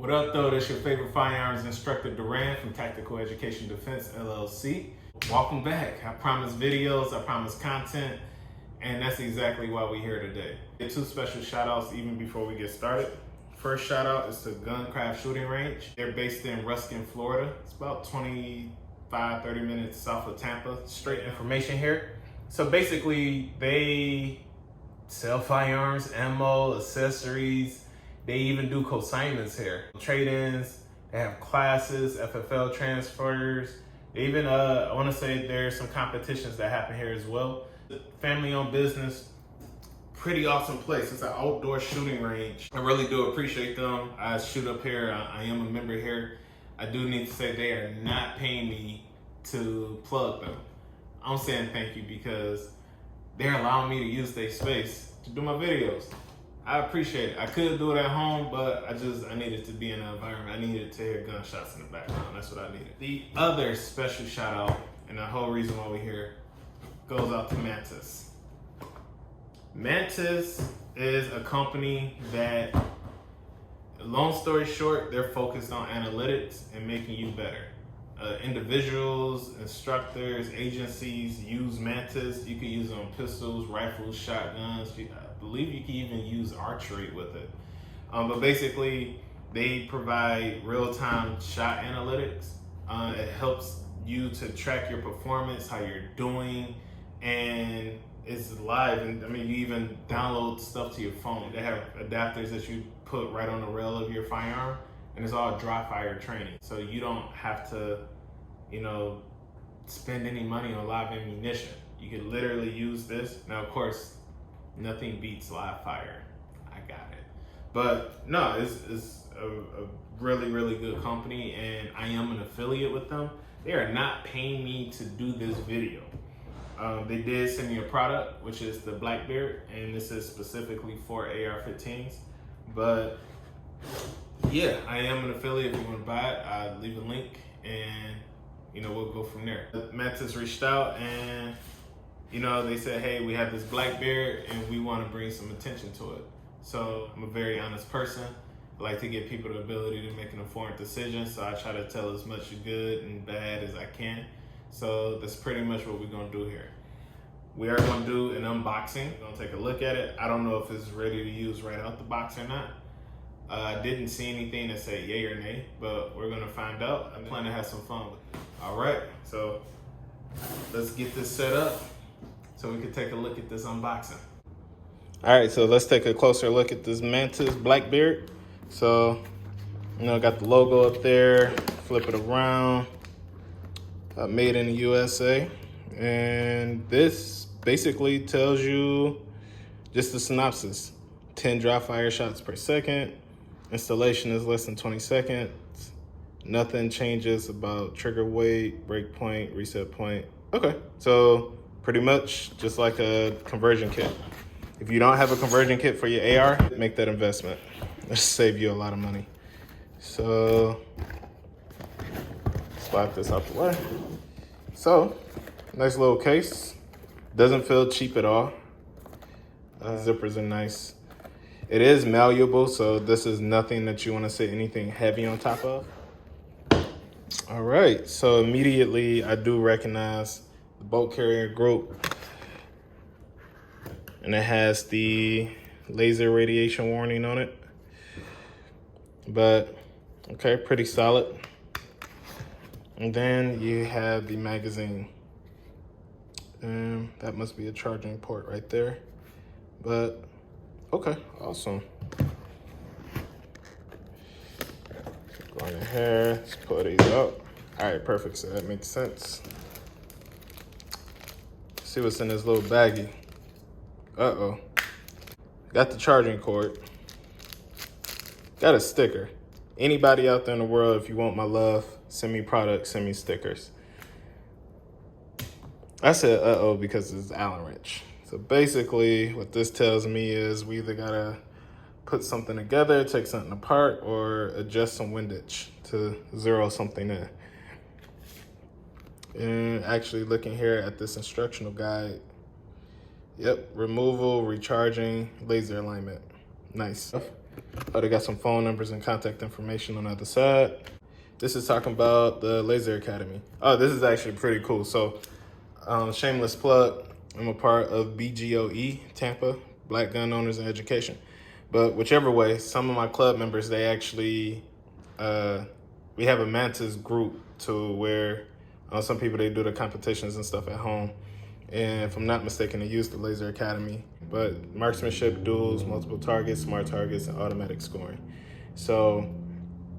What up though, this your favorite firearms instructor Duran from Tactical Education Defense LLC. Welcome back. I promise videos, I promise content, and that's exactly why we're here today. Two special shout outs even before we get started. First shout out is to Guncraft Shooting Range. They're based in Ruskin, Florida. It's about 25-30 minutes south of Tampa. Straight information here. So basically they sell firearms, ammo, accessories. They even do consignments here. Trade-ins, they have classes, FFL transfers. They even, I wanna say there's some competitions that happen here as well. Family-owned business, pretty awesome place. It's an outdoor shooting range. I really do appreciate them. I shoot up here, I am a member here. I do need to say they are not paying me to plug them. I'm saying thank you because they're allowing me to use their space to do my videos. I appreciate it. I could do it at home, but I needed to be in an environment. I needed to hear gunshots in the background. That's what I needed. The other special shout out, and the whole reason why we're here, goes out to Mantis. Mantis is a company that, long story short, they're focused on analytics and making you better. Individuals, instructors, agencies use Mantis. You can use it on pistols, rifles, shotguns. I believe you can even use archery with it. But basically, they provide real-time shot analytics. It helps you to track your performance, how you're doing, and it's live. And I mean, you even download stuff to your phone. They have adapters that you put right on the rail of your firearm, and it's all dry fire training. So you don't have to, spend any money on live ammunition. You can literally use this. Now, of course, nothing beats live fire. I got it. But no, it's a really, really good company, and I am an affiliate with them. They are not paying me to do this video. They did send me a product, which is the Blackbeard, and this is specifically for AR-15s. But yeah, I am an affiliate. If you want to buy it, I'll leave a link, and we'll go from there. Mantis reached out, and they said, hey, we have this Blackbeard, and we want to bring some attention to it. So I'm a very honest person. I like to give people the ability to make an informed decision, so I try to tell as much good and bad as I can. So that's pretty much what we're gonna do here. We are gonna do an unboxing. We're gonna take a look at it. I don't know if it's ready to use right out the box or not. I didn't see anything that said yay or nay, but we're gonna find out. I plan to have some fun with it. All right, so let's get this set up so we can take a look at this unboxing. All right, so let's take a closer look at this Mantis Blackbeard. So, got the logo up there, flip it around. Made in the USA, and this basically tells you just the synopsis. 10 dry fire shots per second. Installation is less than 20 seconds. Nothing changes about trigger weight, break point, reset point. Okay, so pretty much just like a conversion kit. If you don't have a conversion kit for your AR, make that investment. It'll save you a lot of money. So slide this out the way. So, nice little case. Doesn't feel cheap at all. Zippers are nice. It is malleable, so this is nothing that you want to sit anything heavy on top of. All right, so immediately I do recognize the bolt carrier group. And it has the laser radiation warning on it. But, okay, pretty solid. And then you have the magazine. And that must be a charging port right there. But, okay, awesome. Going ahead, let's pull these up. All right, perfect, so that makes sense. Let's see what's in this little baggie. Uh-oh. Got the charging cord. Got a sticker. Anybody out there in the world, if you want my love, send me products, send me stickers. I said uh-oh because it's Allen wrench. So basically what this tells me is we either gotta put something together, take something apart, or adjust some windage to zero something in. And actually looking here at this instructional guide, yep, removal, recharging, laser alignment. Nice. Oh, they got some phone numbers and contact information on the other side. This is talking about the Laser Academy. Oh, this is actually pretty cool. So, shameless plug, I'm a part of BGOE, Tampa, Black Gun Owners and Education. But whichever way, some of my club members, they actually, we have a Mantis group to where some people, they do the competitions and stuff at home. And if I'm not mistaken, they use the Laser Academy, but marksmanship, duels, multiple targets, smart targets, and automatic scoring. So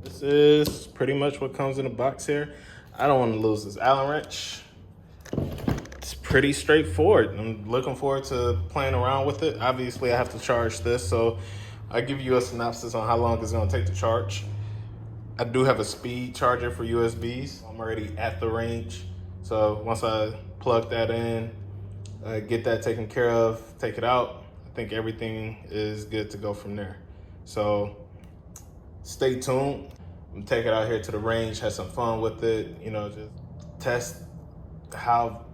this is pretty much what comes in the box here. I don't want to lose this Allen wrench. It's pretty straightforward. I'm looking forward to playing around with it. Obviously, I have to charge this, so I'll give you a synopsis on how long it's going to take to charge. I do have a speed charger for USBs. I'm already at the range, so once I plug that in, get that taken care of, take it out, I think everything is good to go from there. So stay tuned. I'm take it out here to the range, have some fun with it, you know, just test how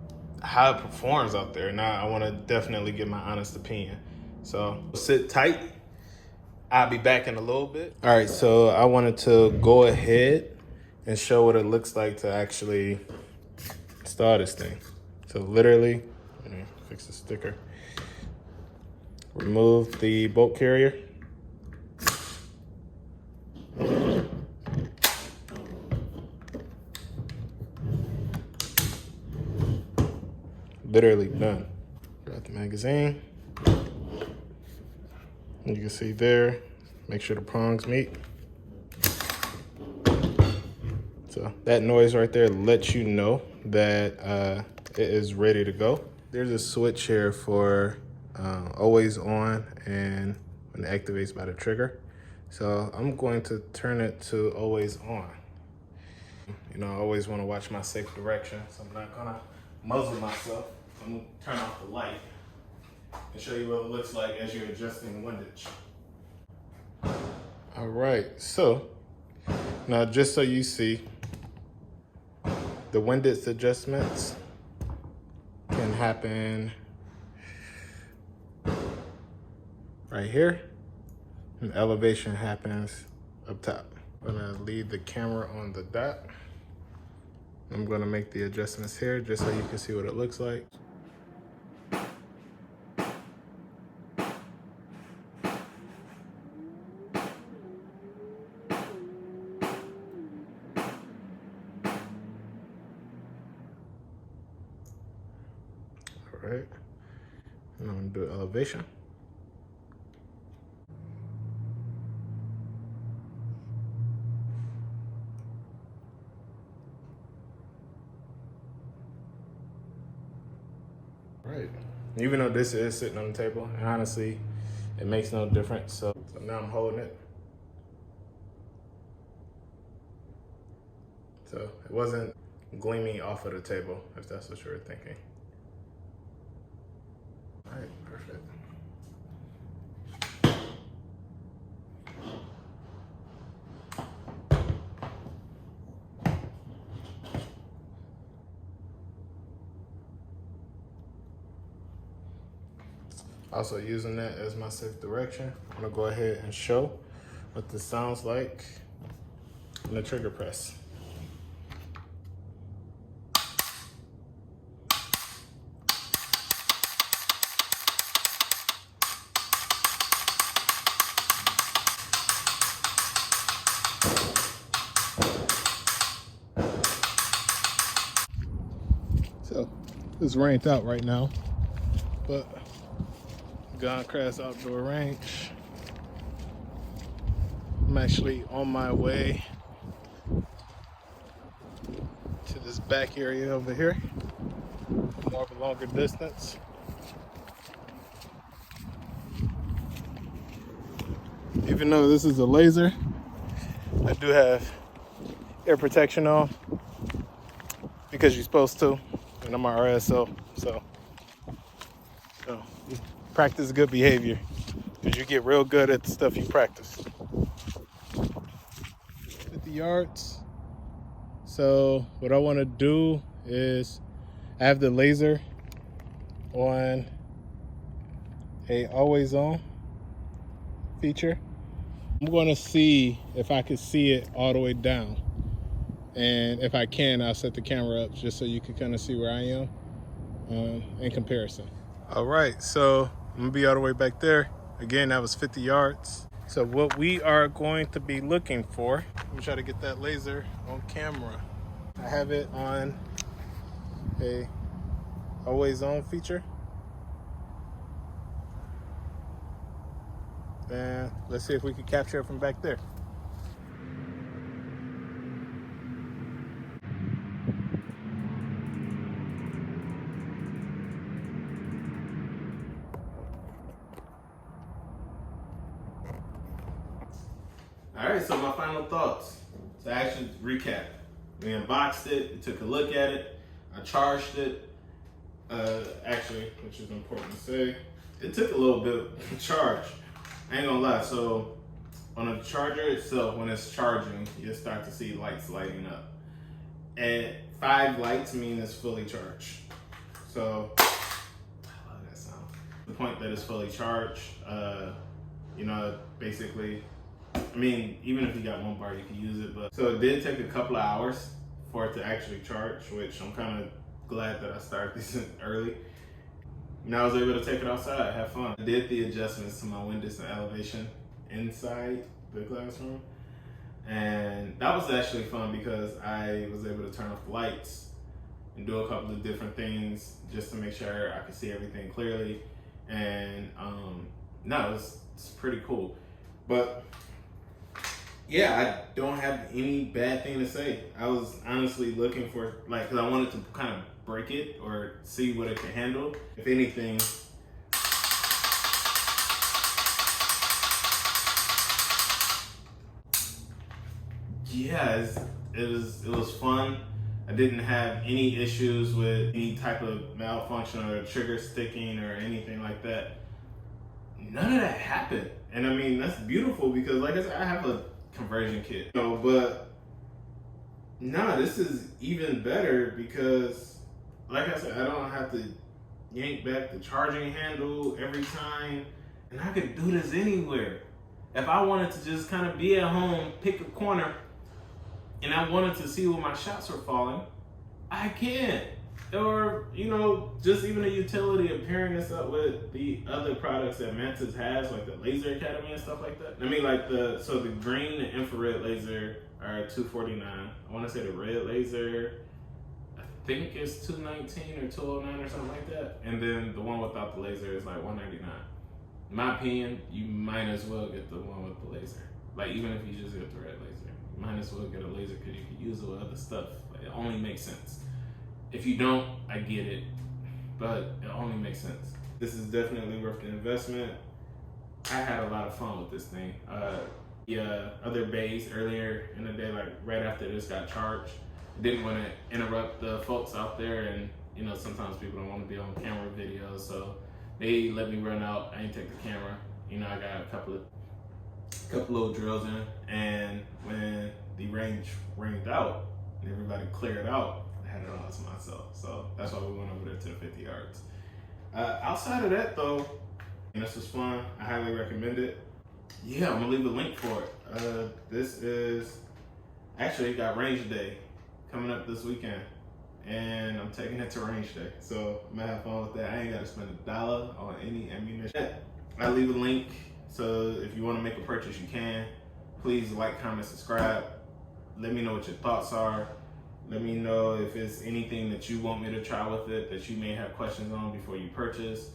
it performs out there. Now I want to definitely get my honest opinion. So sit tight. I'll be back in a little bit. All right, so I wanted to go ahead and show what it looks like to actually install this thing. So literally, let me fix the sticker. Remove the bolt carrier. Literally done. Got the magazine. You can see there, make sure the prongs meet. So that noise right there lets you know that it is ready to go. There's a switch here for always on and when it activates by the trigger. So I'm going to turn it to always on. You know, I always want to watch my safe direction, so I'm not gonna muzzle myself. I'm gonna turn off the light and show you what it looks like as you're adjusting the windage. All right, so now just so you see, the windage adjustments can happen right here, and elevation happens up top. I'm gonna leave the camera on the dot. I'm gonna make the adjustments here just so you can see what it looks like. All right, and I'm gonna do elevation. Right. Even though this is sitting on the table, and honestly, it makes no difference. So now I'm holding it. So it wasn't gleaming off of the table, if that's what you were thinking. All right, perfect. Also using that as my safe direction, I'm gonna go ahead and show what this sounds like in the trigger press. So it's rained out right now, but Gunkrest Outdoor Range. I'm actually on my way to this back area over here, more of a longer distance. Even though this is a laser, I do have air protection on because you're supposed to, and I'm an RSO, so practice good behavior because you get real good at the stuff you practice. 50 yards. So what I want to do is I have the laser on a always on feature. I'm going to see if I can see it all the way down. And if I can, I'll set the camera up just so you can kind of see where I am in comparison. All right, so I'm gonna be all the way back there. Again, that was 50 yards. So what we are going to be looking for, let me try to get that laser on camera. I have it on a always on feature. And let's see if we can capture it from back there. All right, so my final thoughts. To actually recap, we unboxed it, we took a look at it, I charged it. Actually, which is important to say, it took a little bit to charge. I ain't gonna lie. So on the charger itself, when it's charging, you'll start to see lights lighting up. And 5 lights mean it's fully charged. So I love that sound. The point that it's fully charged, basically, I mean, even if you got 1 bar, you can use it. But so it did take a couple of hours for it to actually charge, which I'm kind of glad that I started this early. And I was able to take it outside, have fun. I did the adjustments to my windows and elevation inside the classroom. And that was actually fun because I was able to turn off the lights and do a couple of different things just to make sure I could see everything clearly. And it's pretty cool. But yeah, I don't have any bad thing to say. I was honestly looking for, because I wanted to kind of break it or see what it can handle. If anything, yeah, it was fun. I didn't have any issues with any type of malfunction or trigger sticking or anything like that. None of that happened. And I mean, that's beautiful because like I said, I have a conversion kit. But this is even better because like I said, I don't have to yank back the charging handle every time. And I could do this anywhere. If I wanted to just kind of be at home, pick a corner, and I wanted to see where my shots were falling, I can. Or, just even the utility of pairing this up with the other products that Mantis has, like the Laser Academy and stuff like that. I mean, the green and infrared laser are $249. I want to say the red laser, I think it's $219 or $209 or something like that. And then the one without the laser is like $199. In my opinion, you might as well get the one with the laser. Like, even if you just get the red laser, you might as well get a laser because you can use it with other stuff. Like, it only makes sense. If you don't, I get it, but it only makes sense. This is definitely worth the investment. I had a lot of fun with this thing. Other bays earlier in the day, like right after this got charged, didn't want to interrupt the folks out there, and sometimes people don't want to be on camera videos, so they let me run out. I didn't take the camera. I got a couple little drills in, and when the range ringed out and everybody cleared out, I had it all to myself. So that's why we went over there to the 50 yards. Outside of that though, this was fun. I highly recommend it. Yeah, I'm gonna leave a link for it. This is actually got range day coming up this weekend, and I'm taking it to range day. So I'm gonna have fun with that. I ain't gotta spend $1 on any ammunition. I leave a link, so if you wanna make a purchase, you can. Please like, comment, subscribe. Let me know what your thoughts are. Let me know if it's anything that you want me to try with it that you may have questions on before you purchase.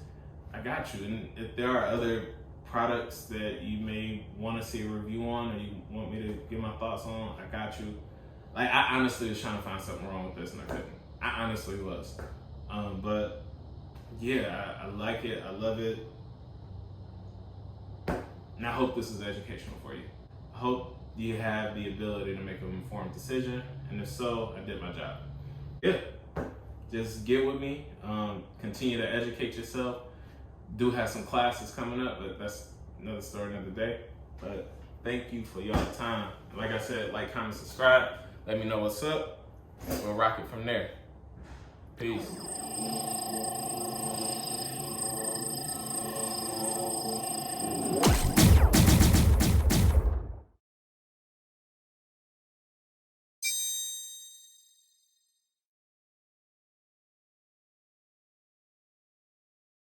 I got you. And if there are other products that you may want to see a review on or you want me to give my thoughts on, I got you. Like, I honestly was trying to find something wrong with this and I couldn't. I honestly was. But yeah, I like it. I love it. And I hope this is educational for you. I hope you have the ability to make an informed decision. And if so, I did my job. Yeah, just get with me. Continue to educate yourself. Do have some classes coming up, but that's another story, another day. But thank you for your time. Like I said, like, comment, subscribe. Let me know what's up. We'll rock it from there. Peace.